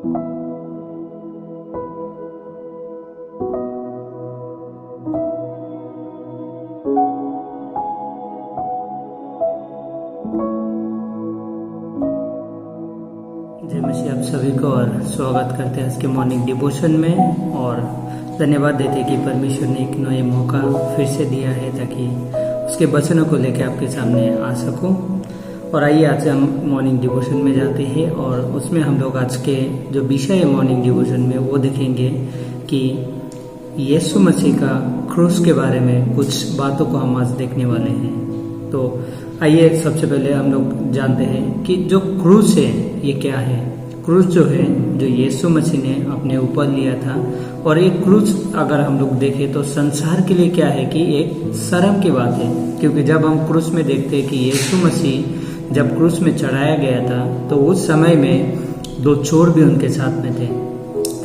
जय मसीह आप सभी को और स्वागत करते हैं आज के मॉर्निंग डिवोशन में। और धन्यवाद देते हैं कि परमेश्वर ने एक नया मौका फिर से दिया है ताकि उसके वचनों को लेकर आपके सामने आ सकूं। और आइए आज हम मॉर्निंग डिवोशन में जाते हैं और उसमें हम लोग आज के जो विषय है मॉर्निंग डिवोशन में वो देखेंगे कि यीशु मसीह का क्रूस के बारे में कुछ बातों को हम आज देखने वाले हैं। तो आइए सबसे पहले हम लोग जानते हैं कि जो क्रूस है ये क्या है। क्रूस जो है जो यीशु मसीह ने अपने ऊपर लिया था, और एक क्रूस अगर हम लोग देखें तो संसार के लिए क्या है कि एक शर्म की बात है, क्योंकि जब हम क्रूस में देखते हैं कि यीशु मसीह जब क्रूस में चढ़ाया गया था तो उस समय में दो चोर भी उनके साथ में थे।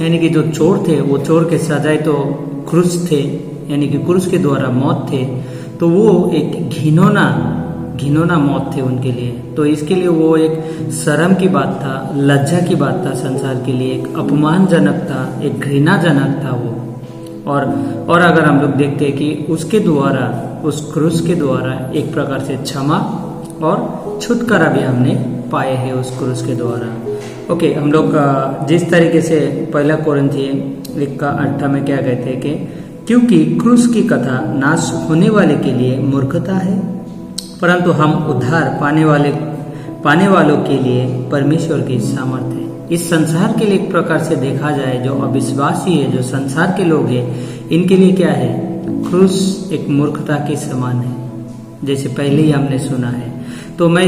यानी कि जो चोर थे वो चोर के सजाए तो क्रूस थे, यानी कि क्रूस के द्वारा मौत थे। तो वो एक घिनौना मौत थे उनके लिए। तो इसके लिए वो एक शर्म की बात था, लज्जा की बात था, संसार के लिए एक अपमानजनक था, एक घृणाजनक था वो। और अगर हम लोग देखते हैं कि उसके द्वारा, उस क्रूस के द्वारा एक प्रकार से क्षमा और छुटकारा भी हमने पाए हैं उस क्रूस के द्वारा। ओके, हम लोग जिस तरीके से पहला कोरिन्थियों 1:8 में क्या कहते हैं कि क्योंकि क्रूस की कथा नाश होने वाले के लिए मूर्खता है, परंतु हम उद्धार पाने वालों के लिए परमेश्वर की सामर्थ्य है। इस संसार के लिए एक प्रकार से देखा जाए, जो अविश्वासी है, जो संसार के लोग हैं, इनके लिए क्या है, क्रूस एक मूर्खता के समान है, जैसे पहले ही हमने सुना है। तो मैं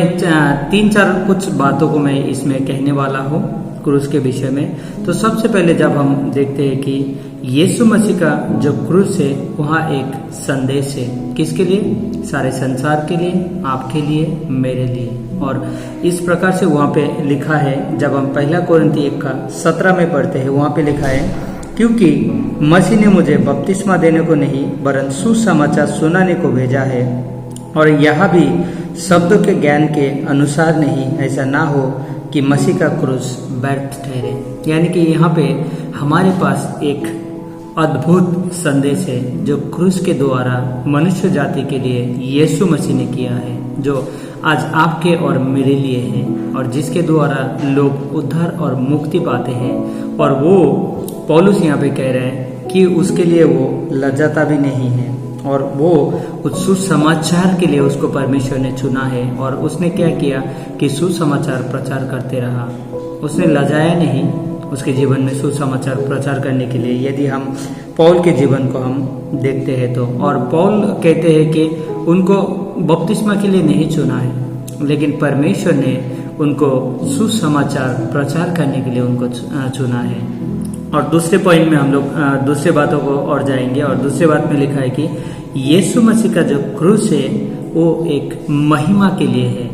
3-4 कुछ बातों को मैं इसमें कहने वाला हूँ क्रूस के विषय में। तो सबसे पहले जब हम देखते हैं कि यीशु मसीह का जो क्रूस है वहाँ एक संदेश है, किसके लिए, सारे संसार के लिए, आपके लिए, मेरे लिए। और इस प्रकार से वहाँ पे लिखा है, जब हम पहला कोरिन्थियों 1:17 में पढ़ते हैं, वहाँ पे लिखा है क्योंकि मसीह ने मुझे बपतिस्मा देने को नहीं वरन सुसमाचार सुनाने को भेजा है, और यहाँ भी शब्दों के ज्ञान के अनुसार नहीं, ऐसा ना हो कि मसीह का क्रूस व्यर्थ ठहरे। यानी कि यहाँ पे हमारे पास एक अद्भुत संदेश है जो क्रूस के द्वारा मनुष्य जाति के लिए यीशु मसीह ने किया है, जो आज आपके और मेरे लिए है, और जिसके द्वारा लोग उद्धार और मुक्ति पाते हैं। और वो पौलुस यहाँ पे कह रहे हैं कि उसके लिए वो लज्जाता भी नहीं है, और वो उस सुसमाचार के लिए उसको परमेश्वर ने चुना है। और उसने क्या किया कि सुसमाचार प्रचार करते रहा, उसने लजाया नहीं उसके जीवन में सुसमाचार प्रचार करने के लिए। यदि हम पौल के जीवन को हम देखते हैं तो, और पौल कहते हैं कि उनको बपतिस्मा के लिए नहीं चुना है, लेकिन परमेश्वर ने उनको सुसमाचार प्रचार करने के लिए उनको चुना है। और दूसरे पॉइंट में हम लोग दूसरे बातों को और जाएंगे, और दूसरे बात में लिखा है कि यीशु मसीह का जो क्रूस है वो एक महिमा के लिए है,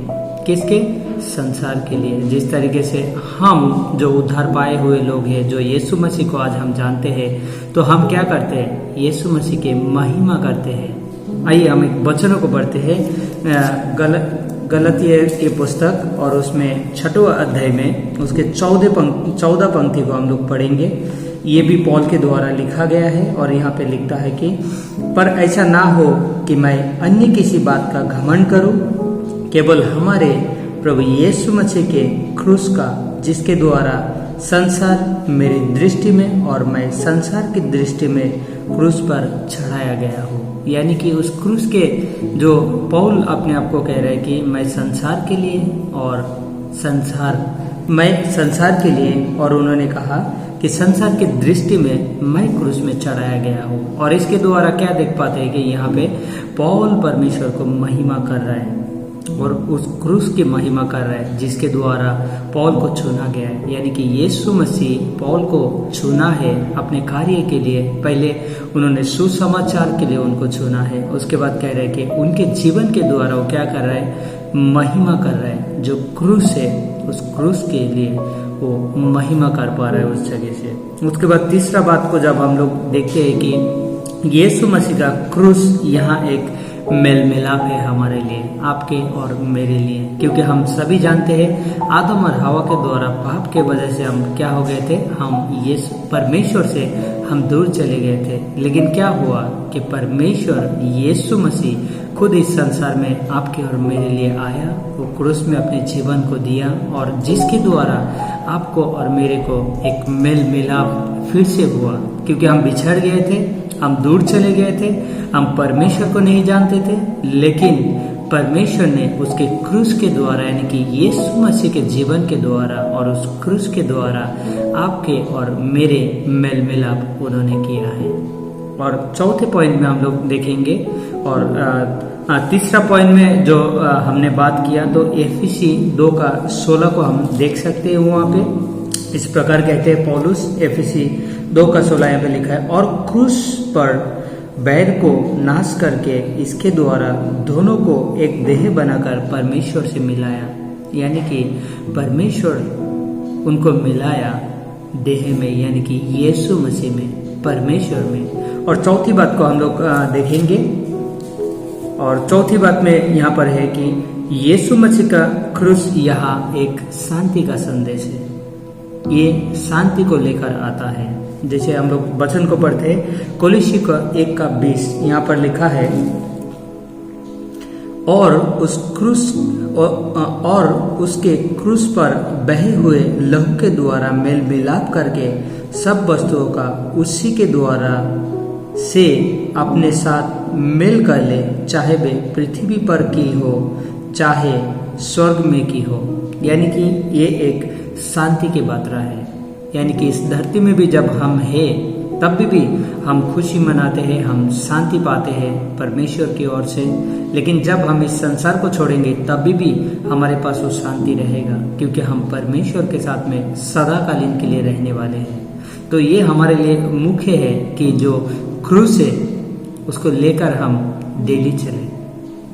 किसके, संसार के लिए। जिस तरीके से हम जो उद्धार पाए हुए लोग हैं, जो यीशु मसीह को आज हम जानते हैं, तो हम क्या करते हैं, यीशु मसीह की महिमा करते हैं। आइए हम एक वचनों को पढ़ते हैं, गलतियों की पुस्तक, और उसमें 6वां अध्याय में उसके 14 पंक्ति को हम लोग पढ़ेंगे। ये भी पौल के द्वारा लिखा गया है, और यहाँ पे लिखता है कि पर ऐसा ना हो कि मैं अन्य किसी बात का घमंड करूं, केवल हमारे प्रभु यीशु मसीह के क्रूस का, जिसके द्वारा संसार मेरी दृष्टि में और मैं संसार की दृष्टि में क्रूस पर चढ़ाया गया हूँ। यानी कि उस क्रूस के, जो पौल अपने आप को कह रहा है कि मैं संसार के लिए और मैं संसार के लिए, और उन्होंने कहा कि संसार की दृष्टि में मैं क्रूस में चढ़ाया गया हूँ। और इसके द्वारा क्या देख पाते हैं कि यहाँ पे पौल परमेश्वर को महिमा कर रहा है, और उस क्रूस की महिमा कर रहा है जिसके द्वारा पौल को चुना गया है। यानी कि यीशु मसीह पौल को चुना है अपने कार्य के लिए। पहले उन्होंने सुसमाचार के लिए उनको चुना है, उसके बाद कह रहे हैं कि उनके जीवन के द्वारा वो क्या कर रहा है, महिमा कर रहा है। जो क्रूस है उस क्रूस के लिए वो महिमा कर पा रहा है उस जगह से। उसके बाद तीसरा बात को जब हम लोग देखते हैं कि यीशु मसीह का क्रूस यहाँ एक मेल मिलाप है हमारे लिए, आपके और मेरे लिए। क्योंकि हम सभी जानते हैं आदम और हवा के द्वारा पाप के वजह से हम क्या हो गए थे, हम ये परमेश्वर से हम दूर चले गए थे। लेकिन क्या हुआ कि परमेश्वर यीशु मसीह खुद इस संसार में आपके और मेरे लिए आया, वो क्रूस में अपने जीवन को दिया, और जिसके द्वारा आपको और मेरे को एक मेल मिलाप फिर से हुआ। क्योंकि हम बिछड़ गए थे, हम दूर चले गए थे, हम परमेश्वर को नहीं जानते थे, लेकिन परमेश्वर ने उसके क्रूस के द्वारा यानी कि यीशु मसीह के जीवन के द्वारा और उस क्रूस के द्वारा आपके और मेरे मेल मिलाप उन्होंने किया है। और चौथे पॉइंट में हम लोग देखेंगे, और तीसरा पॉइंट में जो हमने बात किया, तो एफिसी 2:16 को हम देख सकते हैं। वहाँ पे इस प्रकार कहते हैं पौलुस, एफिसी 2:16 यहाँ पे लिखा है, और क्रूस पर बैर को नाश करके इसके द्वारा दोनों को एक देह बनाकर परमेश्वर से मिलाया। यानी कि परमेश्वर उनको मिलाया देह में, यानी कि यीशु मसीह में, परमेश्वर में। और चौथी बात को हम लोग देखेंगे, और चौथी बात में यहाँ पर है कि यीशु मसीह का क्रूस यहाँ एक शांति का संदेश है, ये शांति को लेकर आता है। जैसे हम लोग वचन को पढ़ते हैं, कोलोसी 1:20 यहाँ पर लिखा है, और उस क्रूस और उसके क्रूस पर बहे हुए लहू के द्वारा मेल मिलाप करके सब वस्तुओं का उसी के द्वारा से अपने साथ मेल कर ले, चाहे वे पृथ्वी पर की हो चाहे स्वर्ग में की हो। यानी कि ये एक शांति की बात्रा है। यानी कि इस धरती में भी जब हम हैं तब भी हम खुशी मनाते हैं, हम शांति पाते हैं परमेश्वर की ओर से। लेकिन जब हम इस संसार को छोड़ेंगे तब भी हमारे पास वो शांति रहेगा, क्योंकि हम परमेश्वर के साथ में सदाकालीन के लिए रहने वाले हैं। तो ये हमारे लिए मुख्य है कि जो क्रूस है उसको लेकर हम डेली चलें।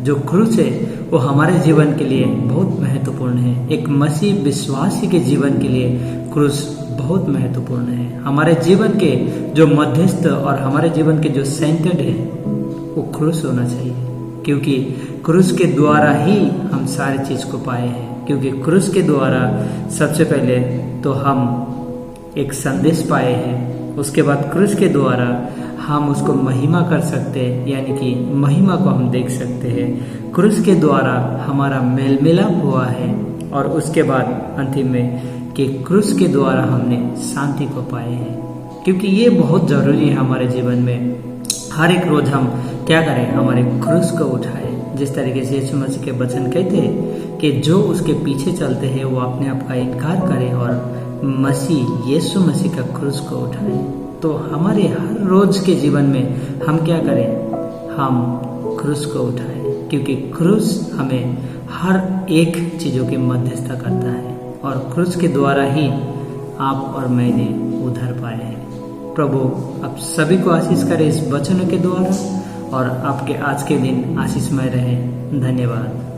जो क्रूस है वो हमारे जीवन के लिए बहुत महत्वपूर्ण है। एक मसीह विश्वासी के जीवन के लिए क्रूस बहुत महत्वपूर्ण है। हमारे जीवन के जो मध्यस्थ और हमारे जीवन के जो सेंटर्ड है वो क्रूस होना चाहिए, क्योंकि क्रूस के द्वारा ही हम सारी चीज को पाए हैं। क्योंकि क्रूस के द्वारा सबसे पहले तो हम एक संदेश पाए हैं, उसके बाद क्रूस के द्वारा हम उसको महिमा कर सकते हैं, यानी कि महिमा को हम देख सकते हैं। क्रूस के द्वारा हमारा मेल मिलाप हुआ है, और उसके बाद अंतिम में कि क्रूस के द्वारा हमने शांति को पाए हैं। क्योंकि ये बहुत जरूरी है हमारे जीवन में। हर एक रोज हम क्या करें, हमारे क्रूस को उठाएं। जिस तरीके से यीशु मसीह के वचन कहते हैं कि जो उसके पीछे चलते हैं वो अपने आप का इनकार करें और मसीह यीशु मसीह का क्रूस को उठाएं। तो हमारे हर रोज के जीवन में हम क्या करें, हम क्रूस को उठाएं, क्योंकि क्रूस हमें हर एक चीजों की मध्यस्थता करता है, और क्रूस के द्वारा ही आप और मैंने उधार पाए हैं। प्रभु आप सभी को आशीष करे इस वचनों के द्वारा, और आपके आज के दिन आशीषमय रहे। धन्यवाद।